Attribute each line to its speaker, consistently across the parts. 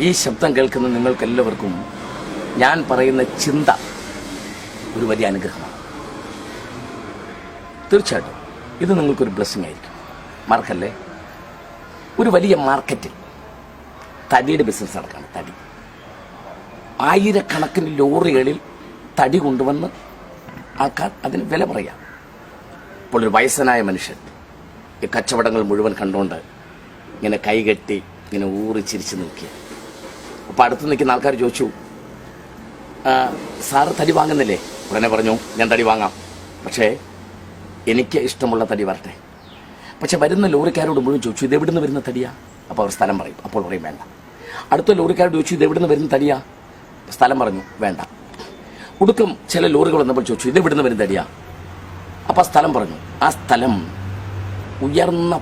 Speaker 1: ഈ ശബ്ദം കേൾക്കുന്ന നിങ്ങൾക്കെല്ലാവർക്കും ഞാൻ പറയുന്ന ചിന്ത ഒരു വലിയ അനുഗ്രഹമാണ്. തീർച്ചയായിട്ടും ഇത് നിങ്ങൾക്കൊരു ബ്ലെസ്സിങ് ആയിരിക്കും. മറക്കല്ലേ, ഒരു വലിയ മാർക്കറ്റിൽ തടിയുടെ ബിസിനസ് നടക്കുകയാണ്. തടി ആയിരക്കണക്കിന് ലോറികളിൽ തടി കൊണ്ടുവന്ന് ആൾക്കാർ അതിന് വില പറയാം. അപ്പോൾ ഒരു വയസ്സനായ മനുഷ്യൻ ഈ കച്ചവടങ്ങൾ മുഴുവൻ കണ്ടുകൊണ്ട് ഇങ്ങനെ കൈകെട്ടി ഇങ്ങനെ ഊറി ചിരിച്ച് നിൽക്കുക. അപ്പോൾ അടുത്ത് നിൽക്കുന്ന ആൾക്കാർ ചോദിച്ചു, സാറ് തടി വാങ്ങുന്നില്ലേ? ഉടനെ പറഞ്ഞു, ഞാൻ തടി വാങ്ങാം, പക്ഷേ എനിക്ക് ഇഷ്ടമുള്ള തടി വരട്ടെ. പക്ഷെ വരുന്ന ലോറിക്കാരോട് മുഴുവൻ ചോദിച്ചു, ഇത് എവിടുന്ന് വരുന്ന തടിയാ? അപ്പോൾ അവർ സ്ഥലം പറയും. അപ്പോൾ പറയും വേണ്ട. അടുത്ത ലോറിക്കാരോട് ചോദിച്ചു, ഇത് എവിടുന്ന് വരുന്ന തടിയാ? സ്ഥലം പറഞ്ഞു, വേണ്ട. ഒടുക്കം ചില ലോറികൾ വന്നപ്പോൾ ചോദിച്ചു, ഇത് എവിടുന്ന് വരുന്ന തടിയാ? അപ്പോൾ സ്ഥലം പറഞ്ഞു. ആ സ്ഥലം ഉയർന്ന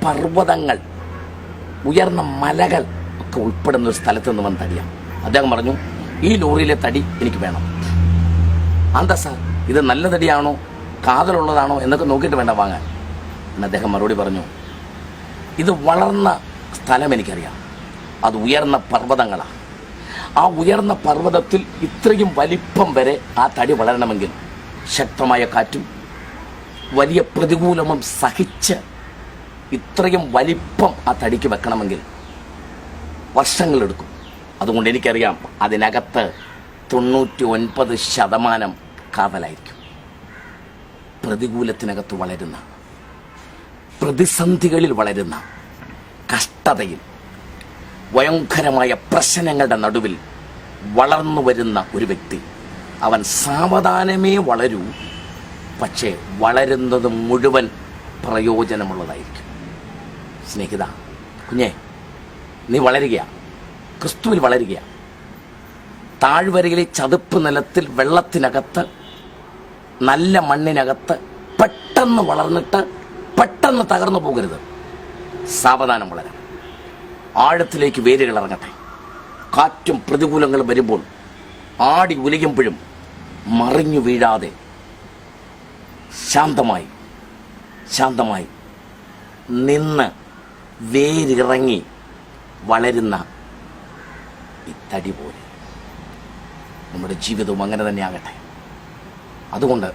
Speaker 1: പർവ്വതങ്ങൾ, ഉയർന്ന മലകൾ ഒക്കെ ഉൾപ്പെടുന്ന ഒരു സ്ഥലത്ത് നിന്ന് വന്ന തടിയാണ്. അദ്ദേഹം പറഞ്ഞു, ഈ ലോറിയിലെ തടി എനിക്ക് വേണം. എന്താ സാർ, ഇത് നല്ല തടിയാണോ കാതലുള്ളതാണോ എന്നൊക്കെ നോക്കിയിട്ട് വേണ്ട വാങ്ങാൻ എന്ന് അദ്ദേഹം മറുപടി പറഞ്ഞു, ഇത് വളർന്ന സ്ഥലം എനിക്കറിയാം, അത് ഉയർന്ന പർവ്വതങ്ങളാണ്. ആ ഉയർന്ന പർവ്വതത്തിൽ ഇത്രയും വലിപ്പം വരെ ആ തടി വളരണമെങ്കിൽ ശക്തമായ കാറ്റും വലിയ പ്രതികൂലവും സഹിച്ച് ഇത്രയും വലിപ്പം ആ തടിക്ക് വെക്കണമെങ്കിൽ വർഷങ്ങളെടുക്കും. അതുകൊണ്ട് എനിക്കറിയാം അതിനകത്ത് 99% കാതലായിരിക്കും. പ്രതികൂലത്തിനകത്ത് വളരുന്ന, പ്രതിസന്ധികളിൽ വളരുന്ന, കഷ്ടതയിൽ ഭയങ്കരമായ പ്രശ്നങ്ങളുടെ നടുവിൽ വളർന്നു വരുന്ന ഒരു വ്യക്തി, അവൻ സാവധാനമേ വളരൂ, പക്ഷേ വളരുന്നത് മുഴുവൻ പ്രയോജനമുള്ളതായിരിക്കും. സ്നേഹിത, കുഞ്ഞെ, നീ വളരുകയാണ്, ക്രിസ്തുവിൽ വളരുകയാണ്. താഴ്വരയിലെ ചതുപ്പ് നിലത്തിൽ വെള്ളത്തിനകത്ത് നല്ല മണ്ണിനകത്ത് പെട്ടെന്ന് വളർന്നിട്ട് പെട്ടെന്ന് തകർന്നു പോകരുത്. സാവധാനം വളരാം. ആഴത്തിലേക്ക് വേരുകൾ ഇറങ്ങട്ടെ. കാറ്റും പ്രതികൂലങ്ങളും വരുമ്പോൾ ആടി ഉലയുമ്പോഴും മറിഞ്ഞു വീഴാതെ ശാന്തമായി നിന്ന് വേരിറങ്ങി വളരുന്ന ഈ തടി പോലെ നമ്മുടെ ജീവിതവും അങ്ങനെ തന്നെ ആകട്ടെ. അതുകൊണ്ട്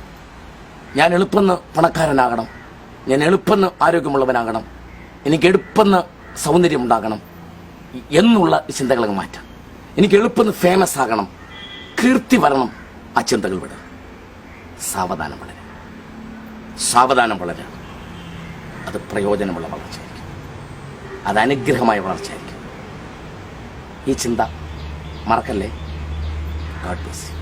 Speaker 1: ഞാൻ എളുപ്പമെന്ന് പണക്കാരനാകണം, ഞാൻ എളുപ്പമെന്ന് ആരോഗ്യമുള്ളവനാകണം, എനിക്ക് എളുപ്പമെന്ന് സൗന്ദര്യം ഉണ്ടാകണം എന്നുള്ള ചിന്തകളങ്ങ് മാറ്റാം. എനിക്ക് എളുപ്പമെന്ന് ഫേമസ് ആകണം, കീർത്തി വരണം, ആ ചിന്തകൾ വിടുക. സാവധാനം വളരുക. അത് പ്രയോജനമുള്ള വളർച്ചയായിരിക്കും, അത് അനുഗ്രഹമായ വളർച്ചയായിരിക്കും. ഈ ചിന്ത മറക്കല്ലേ. God bless you.